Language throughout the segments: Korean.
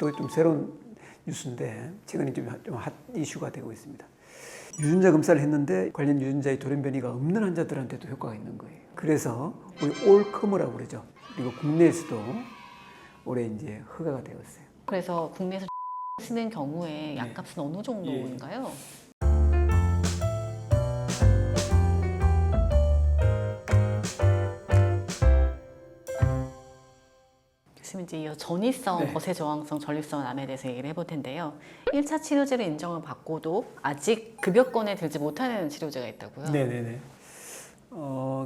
또 좀 새로운 뉴스인데 최근에 좀 핫 이슈가 되고 있습니다. 유전자 검사를 했는데 관련 유전자의 돌연변이가 없는 환자들한테도 효과가 있는 거예요. 그래서 우리 올커머라고 그러죠. 그리고 국내에서도 올해 이제 허가가 되었어요. 그래서 국내에서 쓰는 경우에 약값은 어느 정도인가요? 교수님, 이제 이어 전이성 거세 저항성 전립선 암에 대해서 얘기를 해볼 텐데요. 1차 치료제를 인정을 받고도 아직 급여권에 들지 못하는 치료제가 있다고요? 네네네.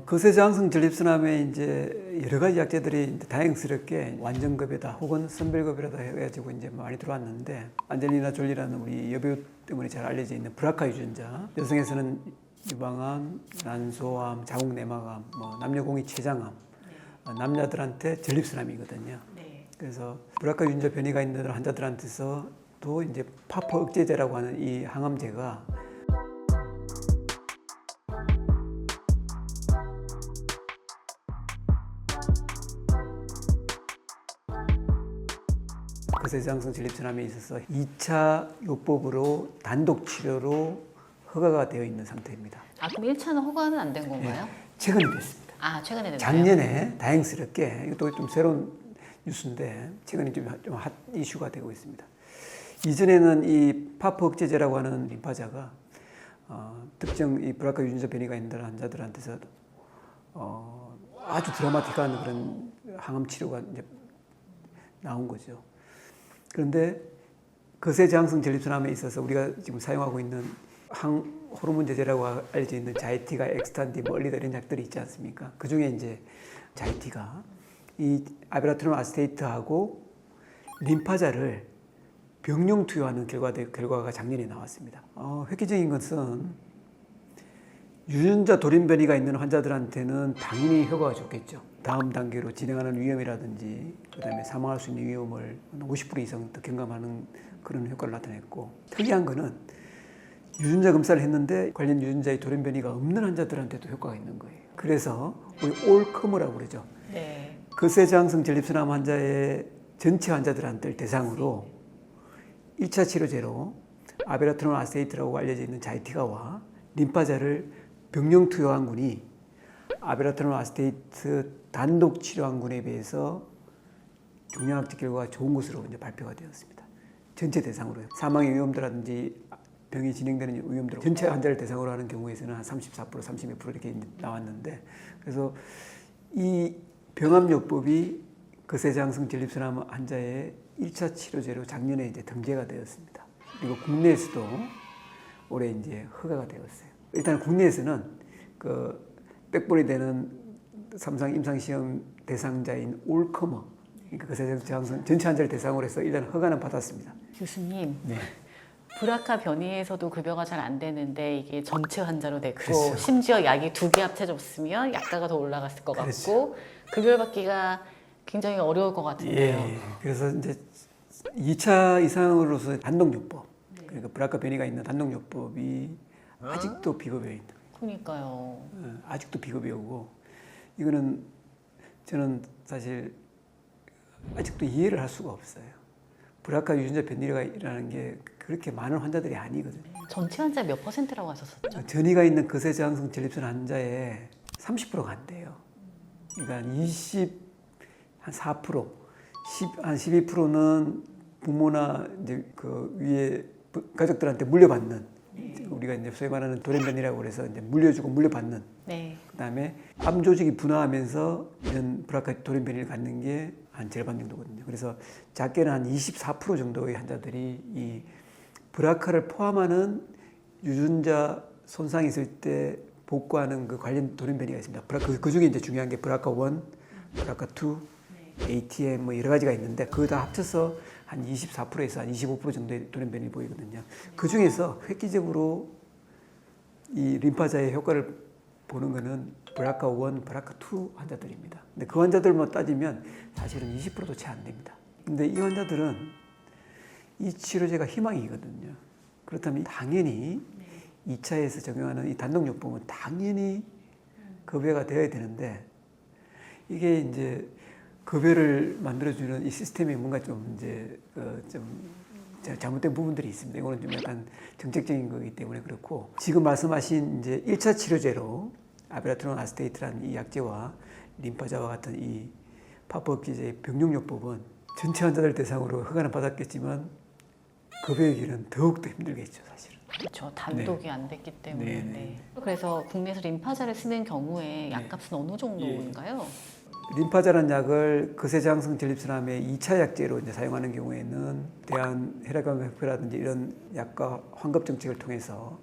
거세저항성 전립선암에 이제 여러 가지 약제들이 다행스럽게 완전급여다 혹은 선별급여다 해가지고 이제 많이 들어왔는데, 안젤리나 졸리라는 우리 여배우 때문에 잘 알려져 있는 브라카 유전자, 여성에서는 유방암, 난소암, 자궁내막암, 남녀공익 췌장암, 남자들한테 전립선암이거든요. 그래서 브라카 유전자 변이가 있는 환자들한테서도 이제 파포 억제제라고 하는 이 항암제가 거세저항성 전립선암에 있어서 2차 요법으로 단독 치료로 허가가 되어 있는 상태입니다. 아, 그럼 1차는 허가는 안 된 건가요? 최근에 됐습니다. 아, 최근에 됐나요? 작년에 다행스럽게, 이것도 좀 새로운 뉴스인데 최근에 좀 핫 이슈가 되고 있습니다. 이전에는 이 파포 억제제라고 하는 림파자가 특정 이 브라카 유전자 변이가 있는 환자들한테서 아주 드라마틱한 그런 항암 치료가 이제 나온 거죠. 그런데 거세저항성 전립선암에 있어서 우리가 지금 사용하고 있는 항호르몬 제제라고 알려져 있는 자이티가, 엑스탄디, 멀리다 이런 약들이 있지 않습니까? 그 중에 이제 자이티가 이 아비라트론 아세테이트하고 림파자를 병용 투여하는 결과가 작년에 나왔습니다. 획기적인 것은 유전자 돌연변이가 있는 환자들한테는 당연히 효과가 좋겠죠. 다음 단계로 진행하는 위험이라든지 그다음에 사망할 수 있는 위험을 50% 이상 더 경감하는 그런 효과를 나타냈고, 특이한 거는 유전자 검사를 했는데 관련 유전자의 돌연변이가 없는 환자들한테도 효과가 있는 거예요. 그래서 우리 올커머라고 그러죠. 네. 거세저항성 전립선암 환자의 전체 환자들한테 대상으로 1차 치료제로 아비라트론 아세테이트라고 알려져 있는 자이티가와 림파자를 병용 투여항군이 아비라트론 아세테이트 단독 치료항군에 비해서 종양학적 결과가 좋은 것으로 이제 발표가 되었습니다. 전체 대상으로요. 사망의 위험도라든지 병이 진행되는 위험도 전체 환자를 대상으로 하는 경우에서는 한 34%, 32% 이렇게 나왔는데, 그래서 이 병합요법이 거세저항성 전립선암 환자의 1차 치료제로 작년에 이제 등재가 되었습니다. 그리고 국내에서도 올해 이제 허가가 되었어요. 일단 국내에서는 그 백볼이 되는 3상 임상시험 대상자인 올커머, 그러니까 거세저항성 전체 환자를 대상으로 해서 일단 허가는 받았습니다. 교수님, 네. 브라카 변이에서도 급여가 잘 안 되는데 이게 전체 환자로 됐고, 그렇죠. 심지어 약이 2개 합쳐졌으면 약가가 더 올라갔을 것 그렇죠. 같고, 급여를 받기가 굉장히 어려울 것 같은데요. 예. 그래서 이제 2차 이상으로서 단독요법, 그러니까 브라카 변이가 있는 단독요법이 아직도 비급여입니다. 그러니까요. 아직도 비급여고, 이거는 저는 사실 아직도 이해를 할 수가 없어요. 브라카 유전자 변이가 일어나는 게 그렇게 많은 환자들이 아니거든요. 전체 환자 몇 %라고 하셨었죠? 전이가 있는 거세저항성 전립선 환자의 30%가 안 돼요. 그러니까 한 4%, 한 12%는 부모나 이제 그 위에 가족들한테 물려받는, 우리가 이제 소위 말하는 돌연변이라고 그래서 이제 물려주고 물려받는. 네. 그다음에 암 조직이 분화하면서 이런 브라카 돌연변이를 갖는 게 한 절반 정도거든요. 그래서 작게는 한 24% 정도의 환자들이 이 브라카를 포함하는 유전자 손상이 있을 때 복구하는 그 관련 돌연변이가 있습니다. 그 중에 이제 중요한 게 브라카 1, 브라카 2, ATM 뭐 여러 가지가 있는데 그거 다 합쳐서 한 24%에서 한 25% 정도의 돌연변이 보이거든요. 그 중에서 획기적으로 이 림파자의 효과를 보는 거는 브라카 1, 브라카 2 환자들입니다. 근데 그 환자들만 따지면 사실은 20%도 채 안 됩니다. 근데 이 환자들은 이 치료제가 희망이거든요. 그렇다면 당연히 2차에서 적용하는 이 단독요법은 당연히 급여가 되어야 되는데, 이게 이제 급여를 만들어주는 이 시스템이 뭔가 좀 이제 좀 잘못된 부분들이 있습니다. 이거는 좀 약간 정책적인 거기 때문에 그렇고, 지금 말씀하신 이제 1차 치료제로 아베라트론 아세테이트라는 이 약제와 림파자와 같은 이 파프업기제의 병용요법은 전체 환자들 대상으로 허가는 받았겠지만 급여의 길은 더욱더 힘들겠죠, 사실은. 그렇죠. 단독이 안 됐기 때문에. 네, 네. 네. 그래서 국내에서 림파자를 쓰는 경우에 약값은 어느 정도인가요? 림파자라는 약을 거세저항성 전립선암의 2차 약제로 이제 사용하는 경우에는 대한혈액암협회라든지 이런 약과 환급 정책을 통해서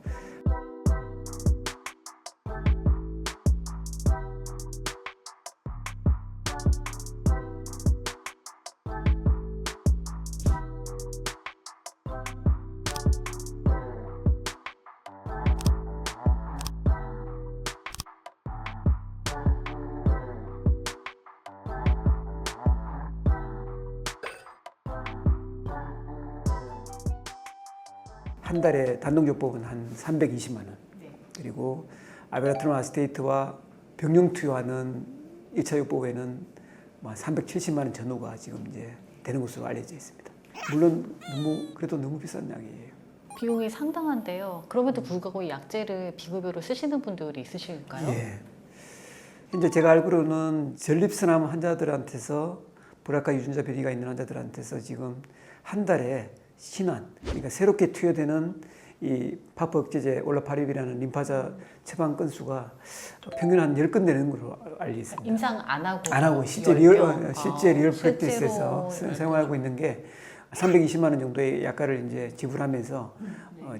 한 달에 단독요법은 한 320만 원, 그리고 아베라트론 아세테이트와 병용 투여하는 1차 요법에는 뭐 370만 원 전후가 지금 이제 되는 것으로 알려져 있습니다. 물론 그래도 너무 비싼 약이에요. 비용이 상당한데요. 그럼에도 불구하고 이 약제를 비급여로 쓰시는 분들이 있으실까요? 예. 현재 제가 알기로는 전립선암 환자들한테서 브라카 유전자 변이가 있는 환자들한테서 지금 한 달에 신환, 그러니까 새롭게 투여되는 이 파프 억제제 올라파립이라는 림파자 처방 건수가 평균 한 10건 되는 걸로 알려 있습니다. 임상 안 하고 안 하고 실제 10명. 리얼 실제로 프랙티스에서 사용하고 있는 게 320만 원 정도의 약가를 이제 지불하면서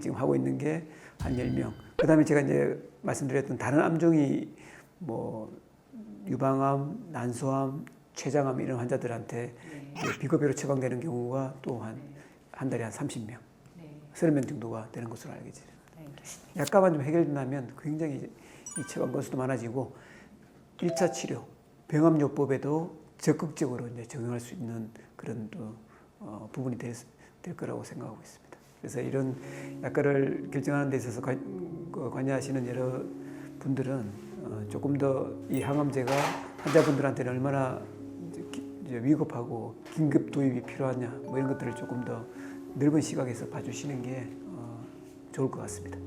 지금 하고 있는 게 한 10명. 그다음에 제가 이제 말씀드렸던 다른 암종이 뭐 유방암, 난소암, 췌장암 이런 환자들한테 비급여로 처방되는 경우가 또 한 달에 한 30명, 30명 정도가 되는 것으로 알게 됩니다. 약가만 좀 해결된다면 굉장히 이 처방 건수도 많아지고 1차 치료, 병암요법에도 적극적으로 이제 적용할 수 있는 그런 또 부분이 될 거라고 생각하고 있습니다. 그래서 이런 약가를 결정하는 데 있어서 관여하시는 여러 분들은 조금 더 이 항암제가 환자분들한테는 얼마나 이제 위급하고 긴급 도입이 필요하냐 뭐 이런 것들을 조금 더 넓은 시각에서 봐주시는 게 좋을 것 같습니다.